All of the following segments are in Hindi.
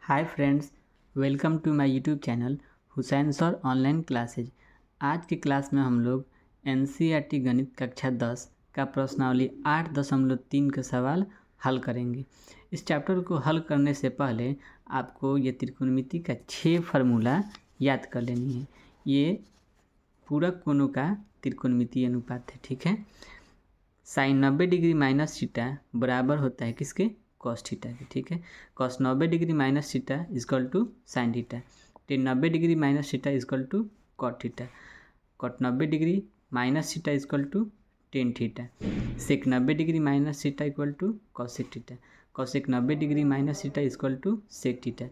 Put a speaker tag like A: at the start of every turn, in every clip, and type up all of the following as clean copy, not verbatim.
A: Hi friends, welcome to my YouTube channel Hussain sir online classes. आज की क्लास में हम लोग एनसीईआरटी गणित कक्षा 10 का प्रश्नावली 8.3 का सवाल हल करेंगे। इस चैप्टर को हल करने से पहले आपको ये त्रिकोणमिति का 6 फार्मूला याद कर लेनी है। ये पूरक कोणों का त्रिकोणमितीय अनुपात है, ठीक है। साइन 90 डिग्री माइनस थीटा बराबर होता है किसके? कॉस थीटा के, ठीक है। Cos 90 degree minus theta equal to sine theta. Tan 90 degree minus theta equal to cot theta. Cot 90 degree minus theta equal to tan theta. Sec 90 degree minus theta equal to cosec theta. Cosec 90 degree minus theta equal to sec theta.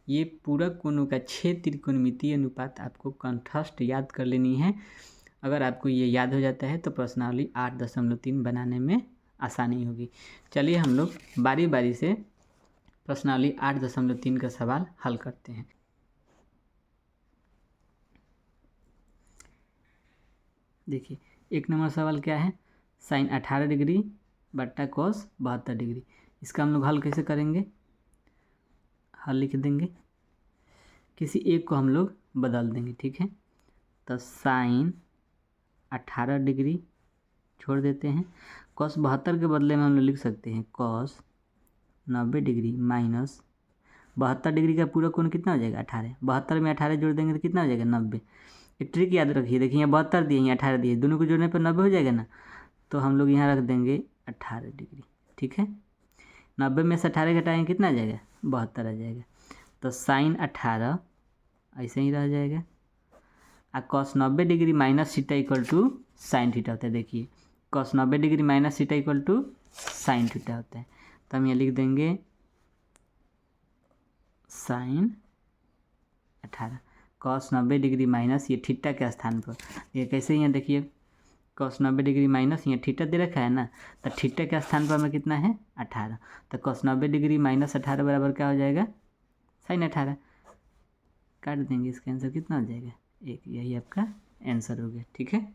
A: ये पूरक कोणों का 6 त्रिकोणमितीय अनुपात आपको कंठस्थ याद कर लेनी है। अगर आपको ये याद हो जाता है तो प्रश्नावली 8.3 बनाने में आसानी होगी। चलिए हम लोग बारी बारी से प्रश्नावली 8.3 का सवाल हल करते हैं। देखिए, एक नंबर सवाल क्या है? साइन 18 डिग्री बट्टा कॉस 72 डिग्री। इसका हम लोग हल कैसे करेंगे? हल लिख देंगे, किसी एक को हम लोग बदल देंगे, ठीक है। तो साइन 18 डिग्री छोड़ देते हैं, कॉस 72 के बदले में हम लोग लिख सकते हैं कॉस 90 डिग्री माइनस 72 डिग्री का पूरा कोण कितना हो जाएगा? 18। 72 में 18 जोड़ देंगे तो कितना हो जाएगा? 90। एक ट्रिक याद रखिए, देखिए यहाँ 72 दिए, यहाँ 18 दिए, दोनों को जोड़ने पर 90 हो जाएगा ना। तो हम लोग यहाँ रख देंगे 18 डिग्री, ठीक है। 90 में से 18 घटाएंगे कितना आ जाएगा? 72 आ जाएगा। तो साइन 18 ऐसे ही रह जाएगा। और cos 90 degree minus theta equal to sine theta होता है। देखिए, cos 90 degree minus theta equal to sine theta होता है। तो हम यहाँ लिख देंगे साइन 18 कॉस 90 डिग्री माइनस, ये थीटा के स्थान पर, ये कैसे यहाँ देखिए कॉस 90 डिग्री माइनस, यहाँ थीटा दे रखा है ना, तो थीटा के स्थान पर हमें कितना है? 18। तो कॉस 90 डिग्री माइनस 18 बराबर क्या हो जाएगा? साइन 18। काट देंगे, इसका आंसर कितना हो जाएगा? 1। यही आपका आंसर हो गया, ठीक है।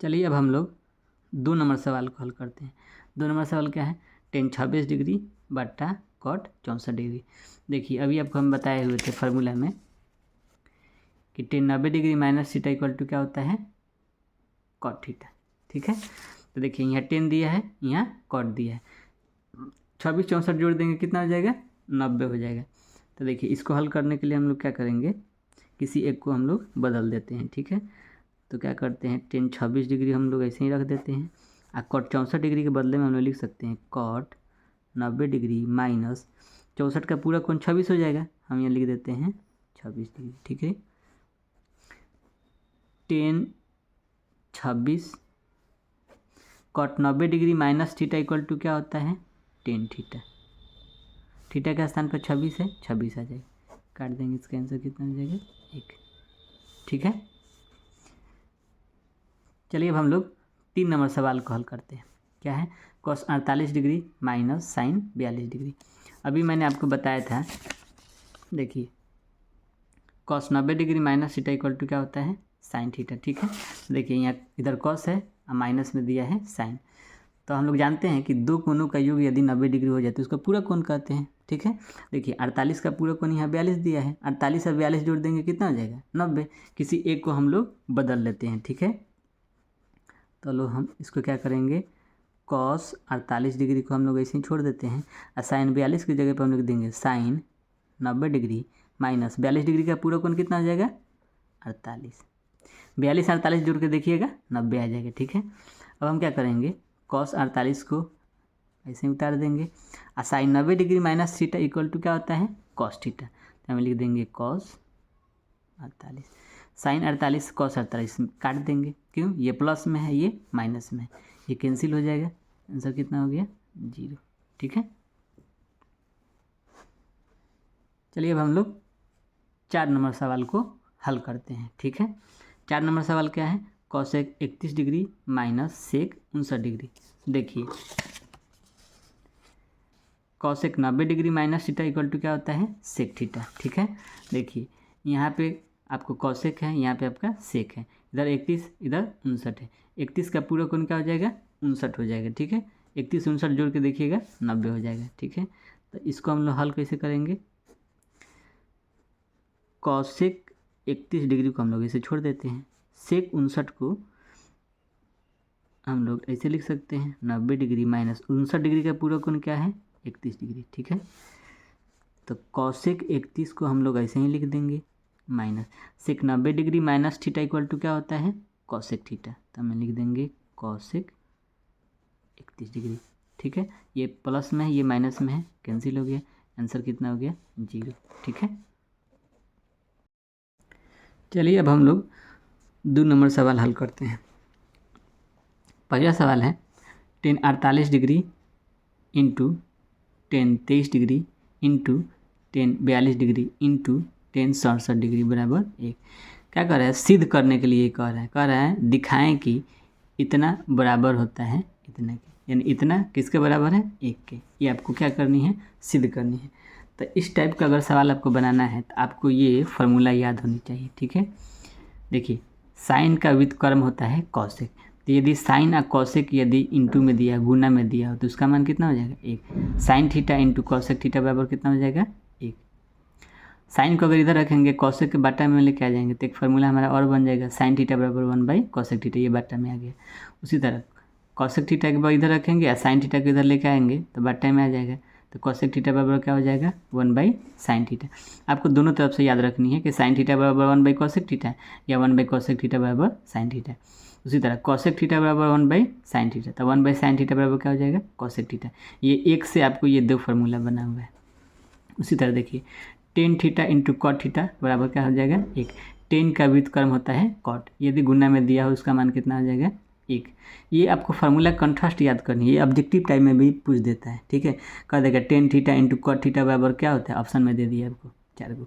A: चलिए अब हम लोग 2 नंबर सवाल को हल करते हैं। 2 नंबर सवाल क्या है? टेन 26 डिग्री बट्टा कॉट 64 डिग्री। देखिए, अभी आपको हम बताए हुए थे फार्मूला में कि tan 90 degree minus theta equal to क्या होता है? कॉट थीटा, ठीक है। तो देखिए, यहाँ 10 दिया है, यहाँ कॉट दिया है, 26 64 जोड़ देंगे कितना हो जाएगा? 90 हो जाएगा। तो देखिए, इसको हल करने के लिए हम लोग क्या करेंगे, किसी एक को हम लोग बदल देते हैं, ठीक है। तो क्या करते हैं, टेन 26 डिग्री हम लोग ऐसे ही रख देते हैं, और कॉट 64 डिग्री के बदले में हम लोग लिख सकते हैं कॉट 90 डिग्री माइनस 64 का पूरा कोण 26 हो जाएगा, हम यहाँ लिख देते हैं 26 डिग्री, ठीक है। Tan 26 cot 90 degree minus theta equal to क्या होता है? Tan theta. थीटा के स्थान पर 26 है, 26 आ जाएगा। काट देंगे, इसका आंसर कितना हो जाएगा? 1, ठीक है। चलिए अब हम लोग 3 नंबर सवाल को हल करते हैं। क्या है? Cos 48 degree minus sine 42 degree. अभी मैंने आपको बताया था, देखिए cos 90 degree minus theta equal to क्या होता है? साइन थीटा, ठीक है। देखिए, यहाँ इधर कॉस है और माइनस में दिया है साइन। तो हम लोग जानते हैं कि दो कोणों का योग यदि 90 डिग्री हो जाए तो उसका पूरा कोण कहते हैं, ठीक है। देखिए, 48 का पूरा कोण यहाँ 42 दिया है, 48 और 42 जोड़ देंगे कितना हो जाएगा? 90। किसी एक को हम लोग बदल लेते हैं, ठीक है। तो लो हम इसको क्या करेंगे, कॉस 48 डिग्री को हम लोग ऐसे ही छोड़ देते हैं, और साइन 42 की जगह पर हम लिख देंगे साइन 90 डिग्री माइनस 42 डिग्री का पूरा कोण कितना हो जाएगा? 48। 42 48 जोड़ के देखिएगा 90 आ जाएगा, ठीक है। अब हम क्या करेंगे, कॉस 48 को ऐसे ही उतार देंगे, और sine 90 degree minus theta equal to क्या होता है? Cos theta. तो हम लिख देंगे कॉस 48, साइन 48 कॉस 48 काट देंगे, क्यों? ये प्लस में है, ये माइनस में है, ये कैंसिल हो जाएगा। आंसर कितना हो गया? 0, ठीक है। चलिए अब हम लोग 4 नंबर सवाल को हल करते हैं, ठीक है। 4 नंबर सवाल क्या है? Cosec 31 degree minus sec 59 degree. देखिए, cosec 90 degree minus theta equal to क्या होता है? सेक थीटा, ठीक है। देखिए, यहाँ पे आपको कौशिक है, यहाँ पे आपका सेक है, इधर 31 इधर 59 है। 31 का पूरा कोण क्या हो जाएगा 59 हो जाएगा, ठीक है। 31 59 जोड़ के देखिएगा 90 हो जाएगा, ठीक है। तो इसको हम लोग हल कैसे करेंगे, कौशिक 31 डिग्री को हम लोग इसे छोड़ देते हैं, सेक 59 को हम लोग ऐसे लिख सकते हैं 90 डिग्री माइनस 59 डिग्री का पूरा कोण क्या है 31 डिग्री, ठीक है। तो कौशिक 31 को हम लोग ऐसे ही लिख देंगे minus sec 90 degree minus theta equal to क्या होता है कौशिक थीटा, तो हमें लिख देंगे कौशिक 31 डिग्री, ठीक है। ये प्लस में है ये माइनस में है, कैंसिल हो गया, आंसर कितना हो गया 0, ठीक है। चलिए अब हम लोग 2 नंबर सवाल हल करते हैं। पहला सवाल है tan 48 degree into tan 23 degree into tan 42 degree into tan 67 degree बराबर 1। क्या कर रहा है, सिद्ध करने के लिए कह रहा है दिखाएं कि इतना बराबर होता है इतना के, यानी इतना किसके बराबर है 1 के। ये आपको क्या करनी है, सिद्ध करनी है। तो इस टाइप का अगर सवाल आपको बनाना है तो आपको ये फार्मूला याद होनी चाहिए, ठीक है। देखिए साइन का व्युत्क्रम होता है कौशिक, तो यदि साइन और कौशिक यदि इंटू में दिया गुना में दिया हो तो उसका मान कितना हो जाएगा 1। Sine theta into Kaushik theta बराबर कितना हो जाएगा 1। साइन को अगर इधर रखेंगे कौशिक के बाटा में लेके आ जाएंगे तो एक फार्मूला हमारा और बन जाएगा साइन थीटा बराबर 1/कौशिक थीटा, ये बाटा में आ गया। उसी तरह कौशिक थीटा के बाद इधर रखेंगे या साइन थीटा को इधर लेके आएंगे तो बाटा में आ जाएगा, तो कौशिक थीटा बराबर क्या हो जाएगा 1/साइन थीटा। आपको दोनों तरफ से याद रखनी है कि साइन थीटा बराबर 1/कौशिक थीटा या 1/कौशिक थीटा बराबर साइन थीटा। उसी तरह कौशिक थीटा बराबर 1/साइन थीटा, तो 1/साइन थीटा बराबर क्या हो जाएगा कौशिक थीटा। ये एक से आपको ये 2 फार्मूला बना हुआ है। उसी तरह देखिए tan theta into cot theta बराबर क्या हो जाएगा 1। टेन का व्युत्क्रम होता है कॉट, यदि गुना में दिया हो उसका मान कितना हो जाएगा 1। ये आपको फार्मूला कंट्रास्ट याद करनी है, ये ऑब्जेक्टिव टाइप में भी पूछ देता है, ठीक है। कह देगा tan theta into cot theta बराबर क्या होता है, ऑप्शन में दे दिया आपको 4 को,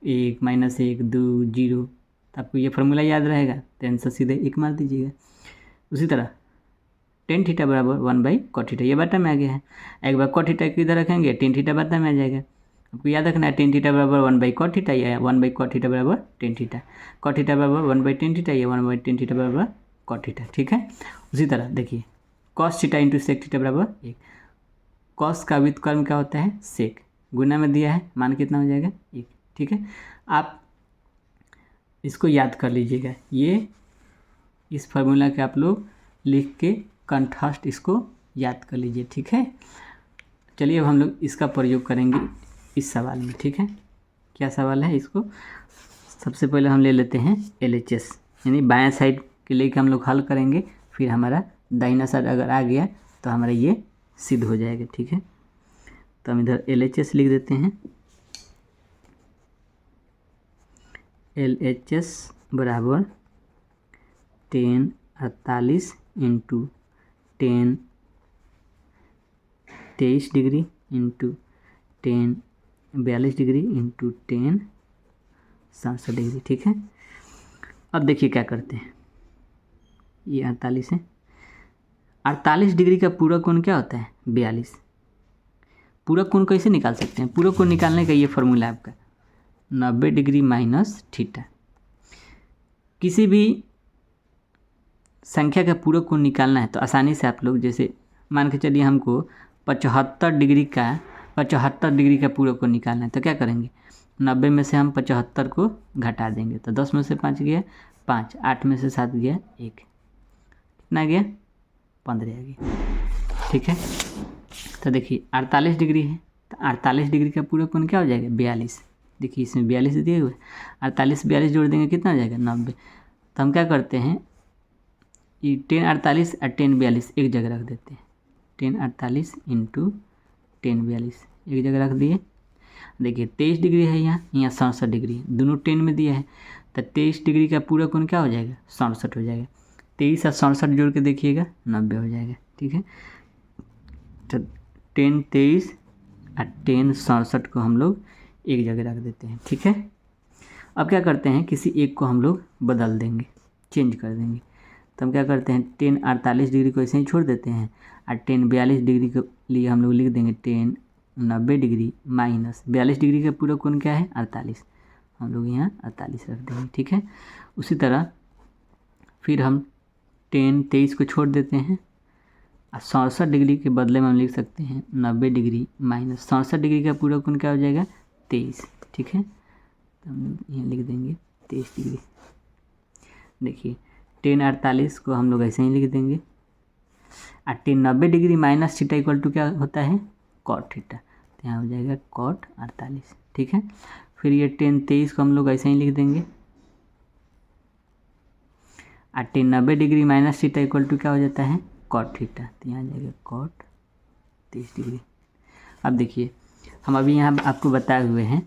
A: 1 -1 2 0, तो आपको ये फार्मूला याद रहेगा तो आंसर सीधे 1 मार दीजिएगा। उसी तरह टेन थीटा बराबर 1/कॉट थीटा, ये बाटा में आ गया है। एक बार कॉट थीटा को इधर रखेंगे टेन थीटा बाटा में आ जाएगा। आपको याद रखना है टेन थीटा बराबर 1/कॉट थीटा या 1/कॉट थीटा बराबर टेन थीटा, कॉट थीटा बराबर 1/टेन थीटा या 1/टेन थीटा बराबर कॉट थीटा, ठीक है। उसी तरह देखिए cos theta into sec theta बराबर 1। कॉस का व्युत्क्रम क्या होता है सेक, गुना में दिया है मान कितना हो जाएगा 1, ठीक है। आप इसको याद कर लीजिएगा, ये इस फार्मूला के आप लोग लिख के कंट्रास्ट इसको याद कर लीजिए, ठीक है। चलिए अब हम लोग इसका प्रयोग करेंगे इस सवाल में, ठीक है। क्या सवाल है, इसको सबसे पहले हम ले लेते हैं LHS, यानी बायां साइड के लेके हम लोग हल करेंगे, फिर हमारा दाहिना साइड अगर आ गया तो हमारा ये सिद्ध हो जाएगा, ठीक है। तो हम इधर LHS लिख देते हैं, LHS बराबर 10 48 into 10 23 degree into 10 42 degree into 10 67 degree, ठीक है। अब देखिए क्या करते हैं, ये 48 है, 48 डिग्री का पूरा कोण क्या होता है 42। पूरा कोण कैसे निकाल सकते हैं, पूरा कोण निकालने का ये फार्मूला है आपका 90 डिग्री माइनस थीटा। किसी भी संख्या का पूरा कोण निकालना है तो आसानी से आप लोग, जैसे मान के चलिए हमको 75 डिग्री का पूरा कोण निकालना है तो क्या करेंगे, 90 में से हम 75 को घटा देंगे तो 10 में से 5 गया 5, 8 में से 7 गया 1, कितना गया 15 आ गया, ठीक है। तो देखिए 48 डिग्री है तो 48 डिग्री का पूरा कोण क्या हो जाएगा 42। देखिए इसमें 42 दिए हुए, 48 42 जोड़ देंगे कितना हो जाएगा 90। तो हम क्या करते हैं, ये 10 48 और 10 42 एक जगह रख देते हैं, 10 48 इंटू 10 42 एक जगह रख दिए। देखिए 23 डिग्री है यहाँ 67 डिग्री, दोनों 10 में दिया है तो 23 डिग्री का पूरा कोण क्या हो जाएगा 67 हो जाएगा। 23 और 67 जोड़ के देखिएगा 90 हो जाएगा, ठीक है। तो 10 23 और 10 67 को हम लोग एक जगह रख देते हैं, ठीक है। अब क्या करते हैं, किसी एक को हम लोग बदल देंगे, चेंज कर देंगे। तो हम क्या करते हैं 10 48 डिग्री को ऐसे ही छोड़ देते हैं और 10 42 डिग्री के लिए हम लोग लिख देंगे 10 90 डिग्री माइनस 42 डिग्री का पूरा कोण क्या है 48, हम लोग यहाँ 48 रख देंगे, ठीक है। उसी तरह फिर हम 23 को छोड़ देते हैं, 67 डिग्री के बदले में हम लिख सकते हैं 90 डिग्री माइनस 67 डिग्री का पूरा कोण क्या हो जाएगा 23, ठीक है। तो हम लोग यहाँ लिख देंगे 23 डिग्री। देखिए 10 48 को हम लोग ऐसे ही लिख देंगे, और 90 degree minus theta equal to क्या होता है कॉट थीटा, तो यहाँ हो जाएगा कॉट 48, ठीक है। फिर ये 10 23 को हम लोग ऐसे ही लिख देंगे, और 90 degree minus theta equal to क्या हो जाता है कॉट थीटा, तो यहाँ जाएगा कॉट 30 डिग्री। अब देखिए हम अभी यहाँ आपको बताए हुए हैं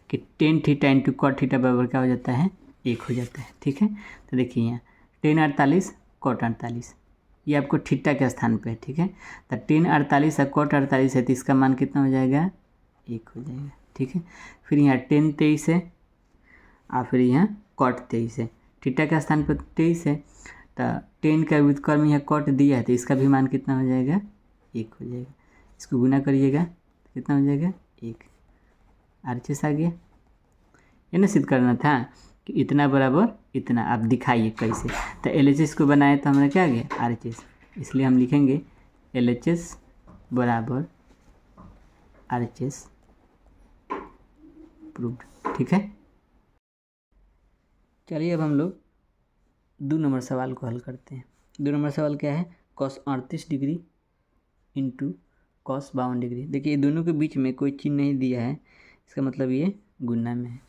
A: कि 10 थीटा इंटू कॉट थीटा बराबर क्या हो जाता है 1 हो जाता है, ठीक है। तो देखिए यहाँ 10 48 कॉट 48, ये आपको थीटा के स्थान पे है, ठीक है। तो 10 48 और कॉट 48 है, तो इसका मान कितना हो जाएगा 1 हो जाएगा, ठीक है। फिर यहाँ 10 23 है, और फिर यहाँ कॉट 23 है, थीटा के स्थान पर 23 है, तो 10 का व्युत्क्रम यहाँ कॉट दिया है, तो इसका भी मान कितना हो जाएगा 1 हो जाएगा। इसको गुना करिएगा तो कितना हो जाएगा 1, RHS आ गया। ये ना सिद्ध करना था कि इतना बराबर इतना, आप दिखाइए कैसे। तो LHS को बनाए तो हमारा क्या आ गया RHS, इसलिए हम लिखेंगे LHS बराबर RHS प्रूव्ड, ठीक है। चलिए अब हम लोग 2 नंबर सवाल को हल करते हैं। 2 नंबर सवाल क्या है, cos 38 degree into cos 52 degree. देखिए ये दोनों के बीच में कोई चिन्ह नहीं दिया है, इसका मतलब ये गुणा में है,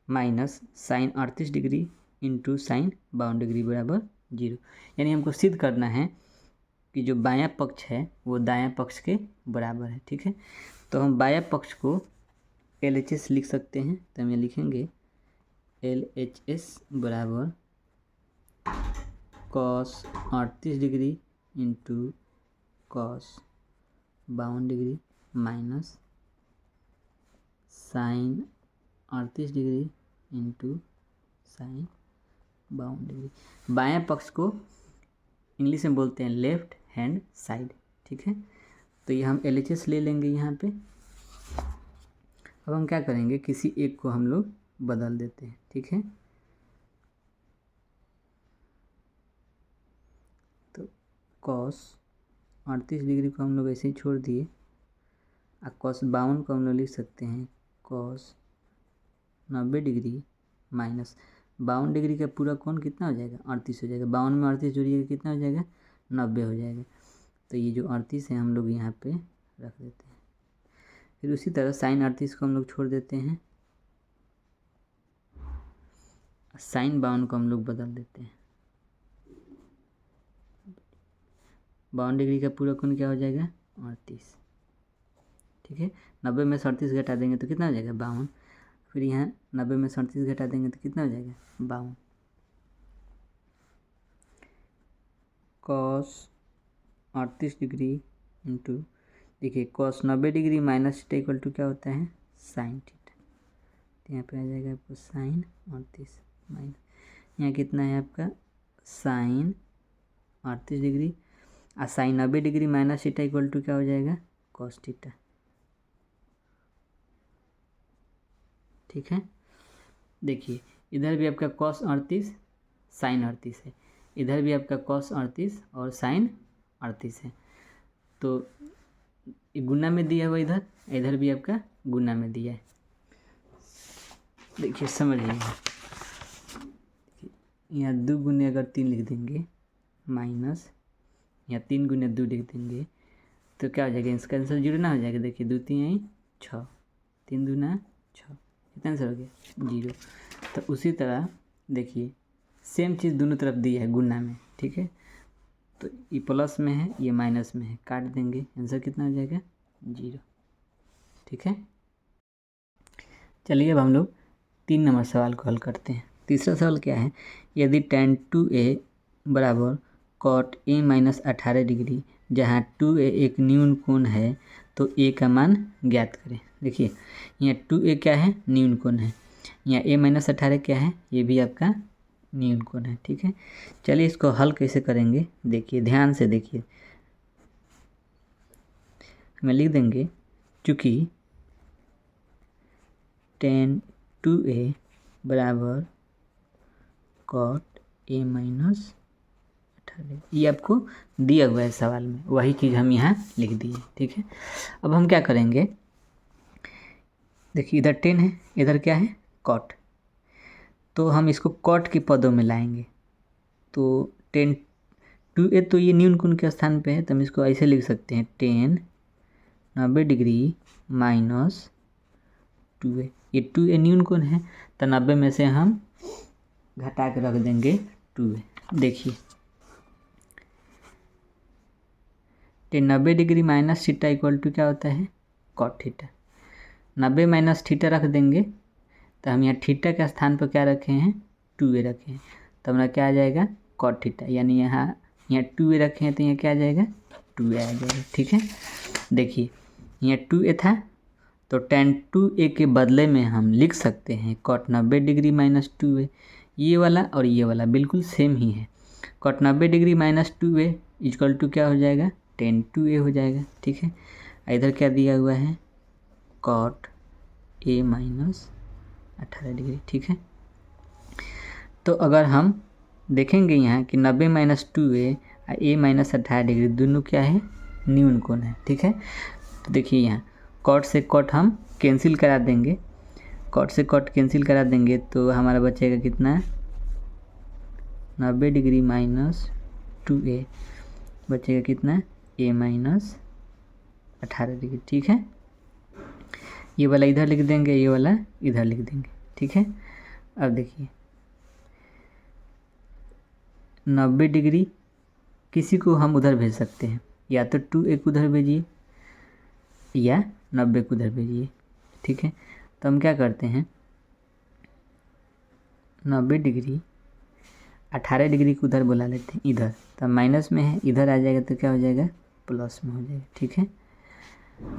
A: minus sine 38 degree into sine 52 degree बराबर 0। यानी हमको सिद्ध करना है कि जो बायां पक्ष है वो दायां पक्ष के बराबर है, ठीक है। तो हम बायां पक्ष को LHS लिख सकते हैं, तो हम ये लिखेंगे LHS बराबर cos 38 degree into cos 52 degree minus sine 38 degree into sine 52 degree. बायां पक्ष को इंग्लिश में बोलते हैं लेफ्ट हैंड साइड, ठीक है। तो ये हम LHS ले लेंगे यहाँ पे। अब हम क्या करेंगे, किसी एक को हम लोग बदल देते हैं, ठीक है। तो cos 38 डिग्री को हम लोग ऐसे ही छोड़ दिए, और cos 52 को हम लोग लिख सकते हैं cos 90 डिग्री माइनस 52 डिग्री का पूरा कोण कितना हो जाएगा 38 हो जाएगा, 52 में 38 जोड़िएगा कितना हो जाएगा 90 हो जाएगा। तो ये जो 38 है हम लोग यहाँ पे रख देते हैं। फिर उसी तरह साइन 38 को हम लोग छोड़ देते हैं, साइन 52 को हम लोग बदल देते हैं। 52 डिग्री का पूरा कोण क्या हो जाएगा 38, ठीक है। 90 में से 38 घटा देंगे तो कितना हो जाएगा 52, फिर यहाँ 90 में से 38 घटा देंगे तो कितना हो जाएगा 52। cos 38 डिग्री इंटू, देखिए cos 90 degree minus theta equal to क्या होता है साइन थीटा, तो यहाँ पे आ जाएगा आपको साइन 38 माइनस यहाँ कितना है आपका साइन 38 डिग्री, और sine 90 degree minus theta equal to क्या हो जाएगा cos थीटा, ठीक है। देखिए इधर भी आपका cos 38 साइन 38 है, इधर भी आपका cos 38 और साइन 38 है, तो गुना में दिया हुआ इधर भी आपका गुना में दिया है। देखिए समझिए, यहाँ 2 गुने अगर 3 लिख देंगे माइनस यहाँ 3 गुने 2 लिख देंगे तो क्या हो जाएगा, इसका आंसर 0 ना हो जाएगा। देखिए 2 3 6, 3 दूना 6, कितना आंसर हो गया 0। तो उसी तरह देखिए सेम चीज़ दोनों तरफ दी है गुना में, ठीक है। तो ये प्लस में है ये माइनस में है, काट देंगे आंसर कितना हो जाएगा 0, ठीक है। चलिए अब हम लोग 3 नंबर सवाल को हल करते हैं। तीसरा सवाल क्या है, यदि tan 2a बराबर cot a माइनस 18 डिग्री जहाँ 2a एक न्यून कोण है तो a का मान ज्ञात करें। देखिए यहाँ 2a क्या है न्यून कोण है, यहाँ a माइनस 18 क्या है ये भी आपका न्यून कोण है, ठीक है। चलिए इसको हल कैसे करेंगे, देखिए ध्यान से देखिए, हमें लिख देंगे चूँकि tan 2a बराबर कॉट a माइनस 18। ये आपको दिया हुआ है सवाल में, वही चीज़ हम यहाँ लिख दिए। ठीक है, अब हम क्या करेंगे, देखिए इधर 10 है, इधर क्या है कॉट, तो हम इसको कॉट के पदों में लाएंगे। तो 10 2a तो ये न्यून कोण के स्थान पे है, तो हम इसको ऐसे लिख सकते हैं 10 90 डिग्री माइनस 2a। ये 2a न्यून कोण है, तो 90 में से हम घटा के रख देंगे 2a। देखिए 90 degree minus theta equal to क्या होता है कॉट थीटा। 90 माइनस थीटा रख देंगे, तो हम यहाँ थीटा के स्थान पर क्या रखे हैं 2a रखे हैं, तो हमारा क्या आ जाएगा कॉट थीटा, यानी यहाँ 2a रखे हैं तो यहाँ क्या आ जाएगा 2a आ जाएगा। ठीक है, देखिए यहाँ 2a था, तो tan 2a के बदले में हम लिख सकते हैं कॉट 90 डिग्री माइनस 2a। ये वाला और ये वाला बिल्कुल सेम ही है, cot 90 degree minus 2a equal to क्या हो जाएगा tan 2a हो जाएगा। ठीक है, इधर क्या दिया हुआ है कॉट a माइनस 18 डिग्री। ठीक है, तो अगर हम देखेंगे यहाँ कि 90 माइनस 2a और a माइनस 18 डिग्री दोनों क्या है न्यून कोण है। ठीक है, तो देखिए यहाँ कॉट से कॉट हम कैंसिल करा देंगे, कॉट से कॉट कैंसिल करा देंगे तो हमारा बचेगा कितना 90 डिग्री माइनस 2a बचेगा कितना a माइनस 18 डिग्री। ठीक है, ये वाला इधर लिख देंगे, ये वाला इधर लिख देंगे। ठीक है, अब देखिए 90 डिग्री किसी को हम उधर भेज सकते हैं, या तो 2a को उधर भेजिए या 90 को उधर भेजिए। ठीक है, तो हम क्या करते हैं 90 डिग्री 18 डिग्री को उधर बुला लेते हैं इधर, तो माइनस में है, इधर आ जाएगा तो क्या हो जाएगा प्लस में हो जाएगा। ठीक है,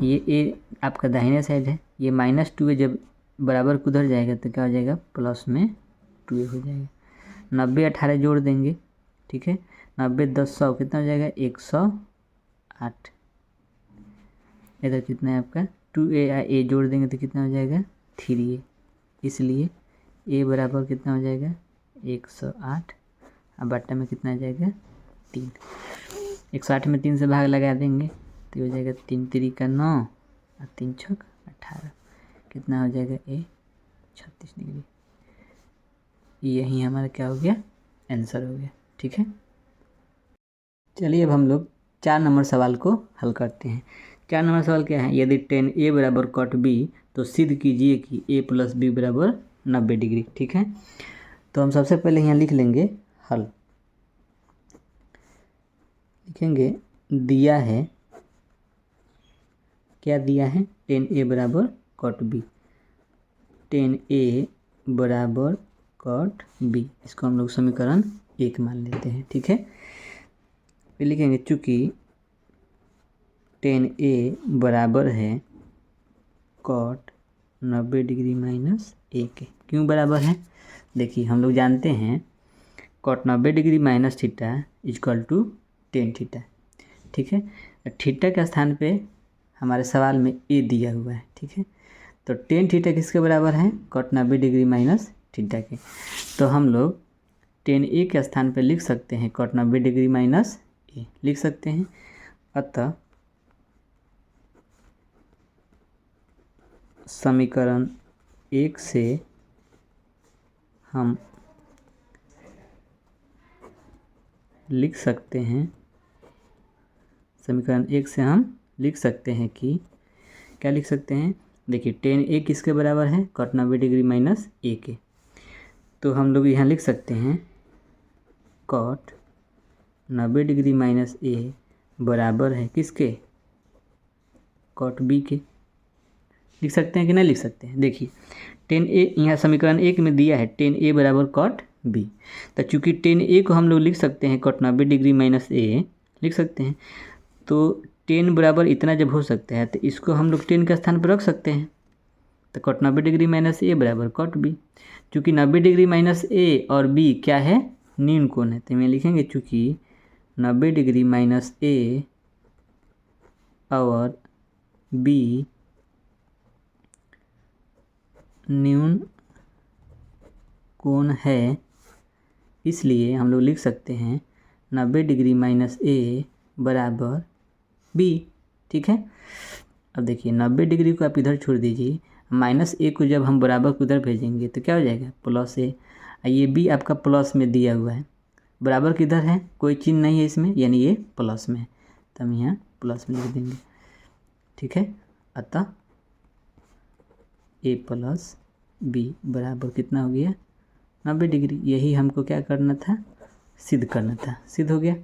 A: ये a आपका दाहिने साइड है, ये माइनस 2a जब बराबर को उधर जाएगा तो क्या हो जाएगा प्लस में 2a हो जाएगा। 90 18 जोड़ देंगे। ठीक है, 90 10 100 कितना हो जाएगा 108। इधर कितना है आपका 2a a जोड़ देंगे तो कितना हो जाएगा 3a, इसलिए a बराबर कितना हो जाएगा 108। अब बट्टा में कितना आ जाएगा 3। 108 में 3 से भाग लगा देंगे तो हो जाएगा 3 3 का 9 और 3 छक 18, कितना हो जाएगा a 36 डिग्री। यही हमारा क्या हो गया आंसर हो गया। ठीक है, चलिए अब हम लोग 4 नंबर सवाल को हल करते हैं। 4 नंबर सवाल क्या है, यदि tan a बराबर cot b तो सिद्ध कीजिए कि a प्लस बी बराबर 90 डिग्री। ठीक है, तो हम सबसे पहले यहाँ लिख लेंगे हल, लिखेंगे दिया है, क्या दिया है tan a बराबर cot b, tan a बराबर cot b, इसको हम लोग समीकरण 1 मान लेते हैं। ठीक है, फिर लिखेंगे चूँकि tan a बराबर है cot 90 डिग्री माइनस a के। क्यों बराबर है, देखिए हम लोग जानते हैं cot 90 degree minus theta equal to tan theta. ठीक है, थीटा के स्थान पे हमारे सवाल में a दिया हुआ है। ठीक है, तो tan थीटा किसके बराबर है cot 90 डिग्री माइनस थीटा के, तो हम लोग tan a के स्थान पे लिख सकते हैं cot 90 डिग्री माइनस a लिख सकते हैं। अतः समीकरण 1 से हम लिख सकते हैं, समीकरण 1 से हम लिख सकते हैं कि क्या लिख सकते हैं, देखिए tan a किसके बराबर है cot 90 डिग्री माइनस a के, तो हम लोग यहाँ लिख सकते हैं cot 90 डिग्री माइनस a बराबर है किसके cot b के। लिख सकते हैं कि नहीं लिख सकते हैं, देखिए tan a यहाँ समीकरण 1 में दिया है tan a बराबर cot b, तो चूँकि tan a को हम लोग लिख सकते हैं cot 90 डिग्री माइनस a लिख सकते हैं, तो tan बराबर इतना जब हो सकता है तो इसको हम लोग tan के स्थान पर रख सकते हैं, तो cot 90 डिग्री माइनस a बराबर cot b। चूँकि 90 डिग्री माइनस a और b क्या है न्यून कोण है, तो मैं लिखेंगे चूँकि 90 डिग्री माइनस a और b न्यून कोण है, इसलिए हम लोग लिख सकते हैं 90 डिग्री माइनस ए बराबर बी। ठीक है, अब देखिए 90 डिग्री को आप इधर छोड़ दीजिए, माइनस ए को जब हम बराबर को उधर भेजेंगे तो क्या हो जाएगा, प्लस ए। ये बी आपका प्लस में दिया हुआ है, बराबर किधर है, कोई चिन्ह नहीं है इसमें, यानी ये प्लस में है, तो हम यहाँ प्लस में लिख देंगे। ठीक है, अतः ए प्लस बी बराबर कितना हो गया, 90 डिग्री। यही हमको क्या करना था, सिद्ध करना था, सिद्ध हो गया।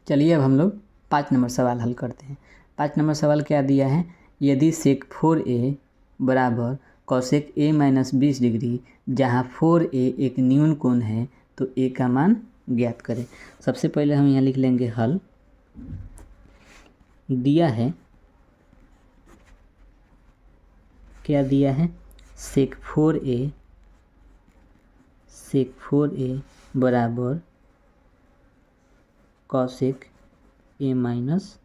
A: चलिए अब हम लोग 5 नंबर सवाल हल करते हैं। 5 नंबर सवाल क्या दिया है, यदि सेक 4a बराबर कॉसेक a माइनस 20 डिग्री, जहाँ 4a एक न्यून कोण है, तो a का मान ज्ञात करें। सबसे पहले हम यहाँ लिख लेंगे हल। दिया है, क्या दिया है, सेक 4a बराबर कॉसेक a माइनस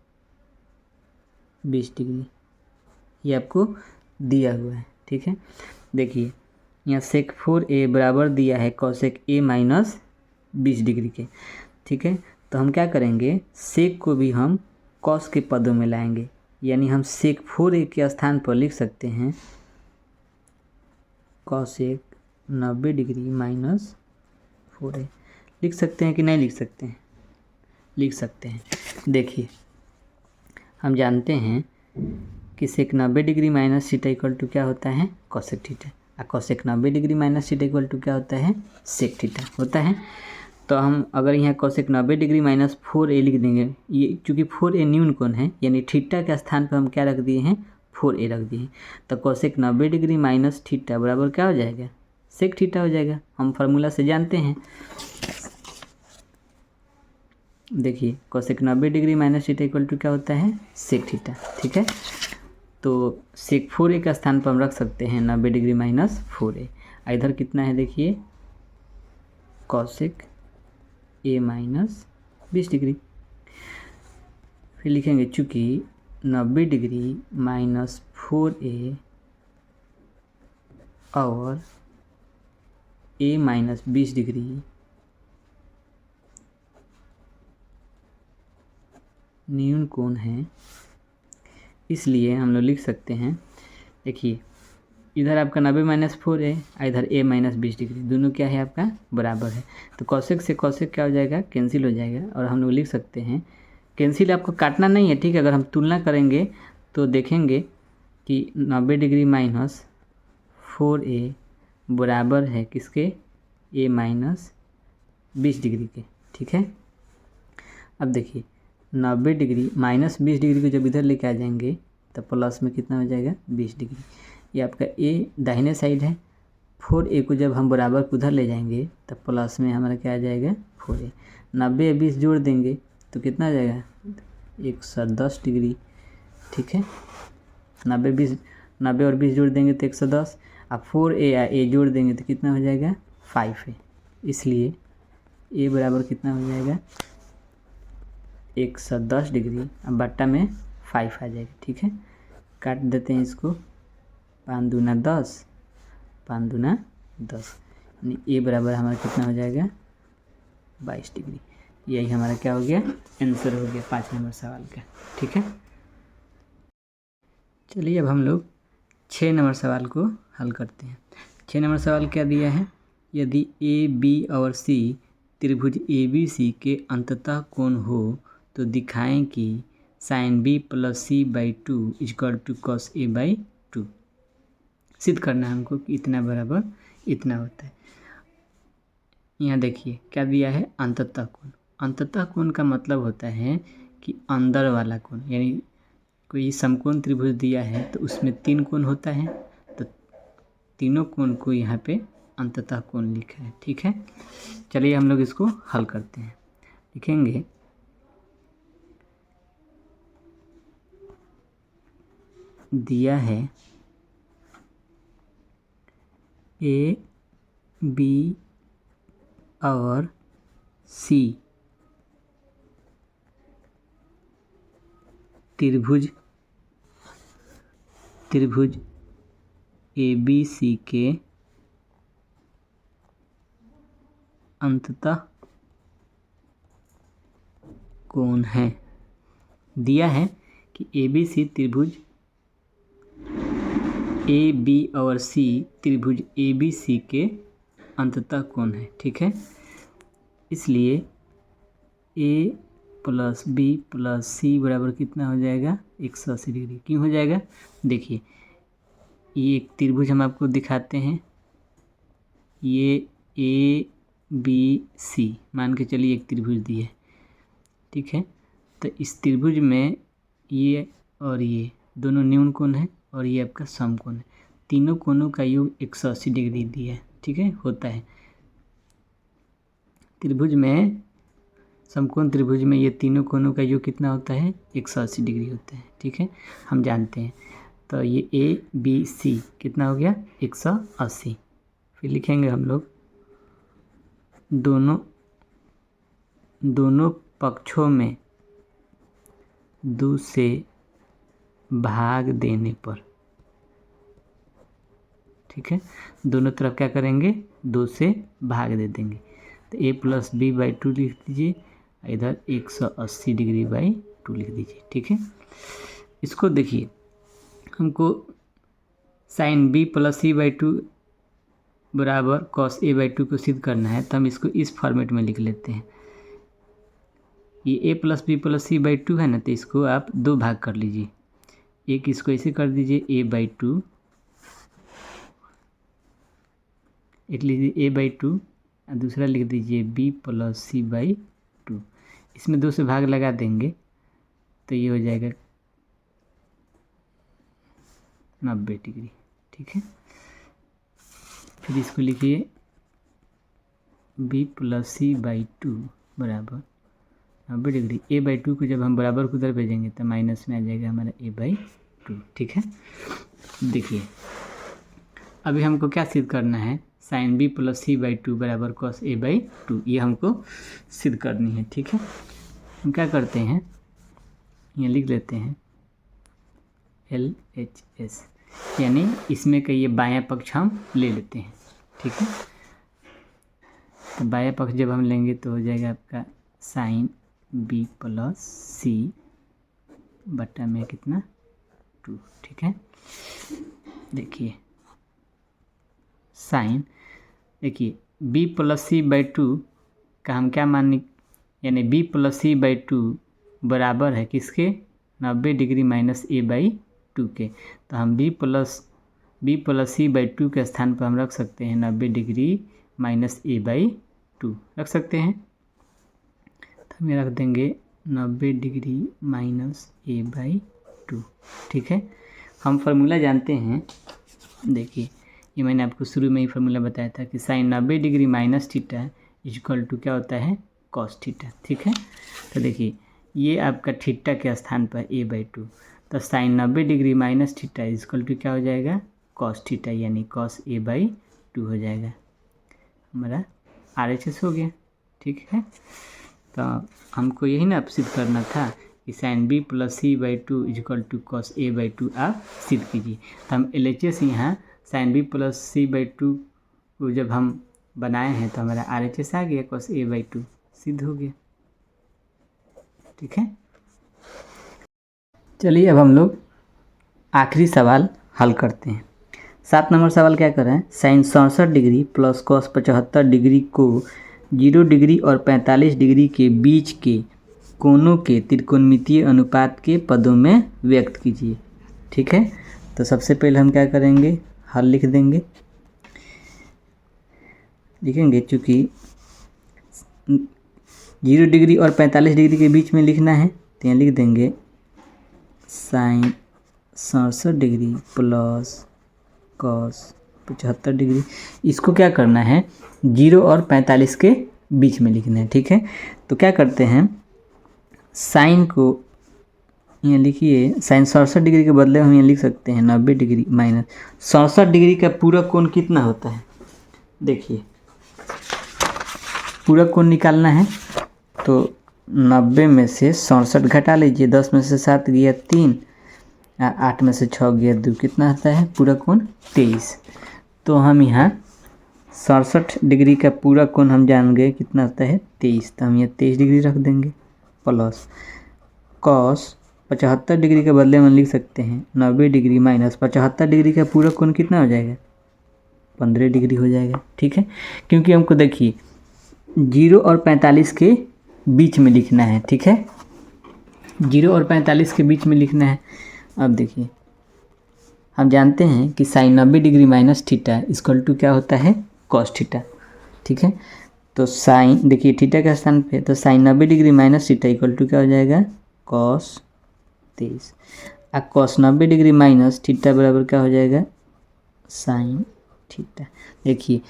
A: 20 डिग्री, ये आपको दिया हुआ है। ठीक है, देखिए यहाँ सेक 4a बराबर दिया है कॉसेक a माइनस 20 डिग्री के। ठीक है, तो हम क्या करेंगे, सेक को भी हम कॉस के पदों में लाएंगे, यानी हम सेक 4a के स्थान पर लिख सकते हैं कॉसेक 90 डिग्री माइनस 4a। लिख सकते हैं कि नहीं लिख सकते हैं, लिख सकते हैं। देखिए हम जानते हैं कि sec 90 degree minus theta equal to क्या होता है, कॉसेक थीटा, और cosec 90 degree minus theta equal to क्या होता है, सेक थीटा होता है। तो हम अगर यहाँ कॉसेक 90 डिग्री माइनस 4a लिख देंगे, ये चूँकि 4a न्यून कोण है, यानी थीटा के स्थान पर हम क्या रख दिए हैं, 4a रख दिए हैं, तो कॉसेक 90 डिग्री माइनस थीटा बराबर क्या हो जाएगा, सेक थीटा हो जाएगा। हम फार्मूला से जानते हैं, देखिए cosec 90 degree minus theta equal to क्या होता है, सेक थीटा। ठीक है, तो सेक 4a का स्थान पर हम रख सकते हैं 90 डिग्री माइनस 4a। इधर कितना है, देखिए कॉसेक a माइनस 20 डिग्री। फिर लिखेंगे चूँकि 90 डिग्री माइनस 4a और a माइनस 20 डिग्री न्यून कोण है, इसलिए हम लोग लिख सकते हैं, देखिए इधर आपका 90 माइनस 4a, इधर a माइनस 20 डिग्री, दोनों क्या है आपका बराबर है, तो कॉसेक से कॉसेक क्या हो जाएगा, कैंसिल हो जाएगा, और हम लोग लिख सकते हैं, कैंसिल आपको काटना नहीं है। ठीक है, अगर हम तुलना करेंगे तो देखेंगे कि 90 डिग्री माइनस 4a बराबर है किसके, a माइनस 20 डिग्री के। ठीक है, अब देखिए 90 डिग्री माइनस 20 डिग्री को जब इधर लेके आ जाएंगे तो प्लस में कितना हो जाएगा, 20 डिग्री। ये आपका a दाहिने साइड है, 4a को जब हम बराबर को उधर ले जाएंगे तो प्लस में हमारा क्या आ जाएगा, 4a। 90 और 20 जोड़ देंगे तो कितना आ जाएगा, 110 डिग्री। ठीक है, 90 और 20 जोड़ देंगे तो 110, अब 4a या a जोड़ देंगे तो कितना हो जाएगा, 5a। इसलिए a बराबर कितना हो जाएगा, 110 डिग्री, अब बट्टा में 5 आ जाएगा। ठीक है, काट देते हैं इसको, 5 दूना 10, 5 दूना 10, यानी a बराबर हमारा कितना हो जाएगा, 22 डिग्री। यही हमारा क्या हो गया, आंसर हो गया 5 नंबर सवाल का। ठीक है, चलिए अब हम लोग 6 नंबर सवाल को हल करते हैं। 6 नंबर सवाल क्या दिया है, यदि ए बी और सी त्रिभुज ए बी सी के अंततः कोण हो तो दिखाएं कि sine B plus C by 2 equal to cos A by 2। सिद्ध करना है हमको कि इतना बराबर इतना होता है। यहाँ देखिए क्या दिया है, अंततः कोण। अंततः कोण का मतलब होता है कि अंदर वाला कोण, यानी कोई समकोण त्रिभुज दिया है तो उसमें 3 कोण होता है, तो तीनों कोण को यहाँ पे अंततः कोण लिखा है। ठीक है, चलिए हम लोग इसको हल करते हैं। लिखेंगे दिया है ए बी और सी त्रिभुज ए बी सी के अंततः कोण है। दिया है कि ABC त्रिभुज AB और C त्रिभुज ABC के अंततः कोण है। ठीक है, इसलिए A plus B plus C बराबर कितना हो जाएगा 180 डिग्री। क्यों हो जाएगा, देखिए ये एक त्रिभुज हम आपको दिखाते हैं, ये ABC मान के चलिए एक त्रिभुज दी है। ठीक है, तो इस त्रिभुज में ये और ये दोनों न्यून कोण है और ये आपका सम कोण है। तीनों कोणों का योग 180 डिग्री दिया है। ठीक है, होता है त्रिभुज में, समकोण त्रिभुज में ये तीनों कोणों का योग कितना होता है 180 डिग्री होता है। ठीक है, हम जानते हैं। तो ये ABC कितना हो गया 180। फिर लिखेंगे हम लोग दोनों पक्षों में 2 से भाग देने पर। ठीक है, दोनों तरफ क्या करेंगे 2 से भाग दे देंगे। तो A प्लस B/2 लिख दीजिए, इधर 180 डिग्री बाई 2 लिख दीजिए। ठीक है, इसको देखिए हमको साइन B प्लस C/2 बराबर कॉस A/2 को सिद्ध करना है, तो हम इसको इस फॉर्मेट में लिख लेते हैं। ये A plus B plus C/2 है ना, तो इसको आप 2 भाग कर लीजिए। एक इसको ऐसे कर दीजिए A/2, एक लीजिए A/2 और दूसरा लिख दीजिए B प्लस C/2। इसमें 2 से भाग लगा देंगे तो ये हो जाएगा 90 डिग्री। ठीक है, फिर इसको लिखिए B प्लस C/2 बराबर 90 डिग्री। A/2 को जब हम बराबर को उधर भेजेंगे तो माइनस में आ जाएगा हमारा A/2। ठीक है, देखिए अभी हमको क्या सिद्ध करना है, साइन B प्लस C/2 बराबर कॉस A/2, ये हमको सिद्ध करनी है। ठीक है, हम क्या करते हैं, ये लिख लेते हैं LHS, यानी इसमें का ये बायां पक्ष हम ले लेते हैं। ठीक है, तो बायां पक्ष जब हम लेंगे तो हो जाएगा आपका साइन B प्लस C बटा में कितना 2। ठीक है, देखिए साइन, देखिए B प्लस C/2 का हम क्या मानने, यानी B प्लस C/2 बराबर है किसके 90 डिग्री माइनस A/2 के। तो हम B प्लस C/2 के स्थान पर हम रख सकते हैं 90 डिग्री माइनस A/2 रख सकते हैं। तो हम रख देंगे 90 डिग्री माइनस A/2। ठीक है, हम फार्मूला जानते हैं, देखिए ये मैंने आपको शुरू में ही फार्मूला बताया था कि sine 90 degree minus theta equal to क्या होता है कॉस थीटा। ठीक है, तो देखिए ये आपका थीटा के स्थान पर A/2, तो sine 90 degree minus theta equal to क्या हो जाएगा कॉस थीटा, यानी कॉस A/2 हो जाएगा, हमारा RHS हो गया। ठीक है, तो हमको यही ना सिद्ध करना था कि sine B plus C/2 equal to cos A/2 आप सिद्ध कीजिए। तो हम LHS यहाँ साइन B प्लस C/2 को जब हम बनाए हैं तो हमारा RHS आ गया, कॉस A/2 सिद्ध हो गया। ठीक है, चलिए अब हम लोग आखिरी सवाल हल करते हैं। 7 नंबर सवाल क्या कर रहे हैं, sine 67 degree plus cos 75 degree को 0 डिग्री और 45 डिग्री के बीच के कोणों के त्रिकोणमितीय अनुपात के पदों में व्यक्त कीजिए। ठीक है, तो सबसे पहले हम क्या करेंगे, हल लिख देंगे, लिखेंगे चूँकि 0 डिग्री और 45 डिग्री के बीच में लिखना है तो यहाँ लिख देंगे sine 67 degree plus cos 75 degree. इसको क्या करना है 0 और 45 के बीच में लिखना है। ठीक है, तो क्या करते हैं, साइन को यहाँ लिखिए, साइन 67 डिग्री के बदले हम यहाँ लिख सकते हैं 90 डिग्री माइनस 67 डिग्री का पूरा कोण कितना होता है, देखिए पूरा कोण निकालना है तो 90 में से 67 घटा लीजिए, 10 में से 7 गया 3, 8 में से 6 गया 2, कितना आता है पूरा कोण 23। तो हम यहाँ 67 डिग्री का पूरा कोण हम जान गए कितना होता है 23, तो हम यहाँ 23 डिग्री रख देंगे प्लस कॉस 75 डिग्री के बदले में लिख सकते हैं 90 डिग्री माइनस 75 डिग्री का पूरा कोण कितना हो जाएगा 15 डिग्री हो जाएगा। ठीक है, क्योंकि हमको देखिए 0 और 45 के बीच में लिखना है। ठीक है, 0 और 45 के बीच में लिखना है। अब देखिए हम जानते हैं कि sine 90 degree minus theta equal to क्या होता है कॉस थीटा। ठीक है, तो साइन देखिए थीटा के स्थान पे, तो sine 90 degree minus theta equal to क्या हो जाएगा कॉस 23। अब कॉस 90 डिग्री माइनस थीटा बराबर क्या हो जाएगा साइन थीटा। देखिए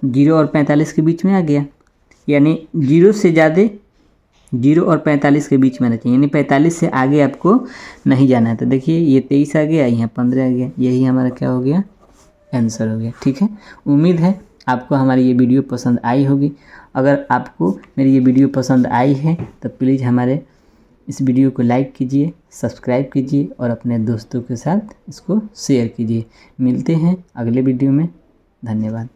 A: 0 और 45 के बीच में आ गया, यानी 0 से ज़्यादा 0 और 45 के बीच में रहना चाहिए, यानी 45 से आगे आपको नहीं जाना है। तो देखिए ये 23 आ गया, यहाँ 15 आ गया, यही हमारा क्या हो गया आंसर हो गया। ठीक है, उम्मीद है आपको हमारी ये वीडियो पसंद आई होगी। अगर आपको मेरी ये वीडियो पसंद आई है तो प्लीज़ हमारे इस वीडियो को लाइक कीजिए, सब्सक्राइब कीजिए और अपने दोस्तों के साथ इसको शेयर कीजिए। मिलते हैं अगले वीडियो में, धन्यवाद।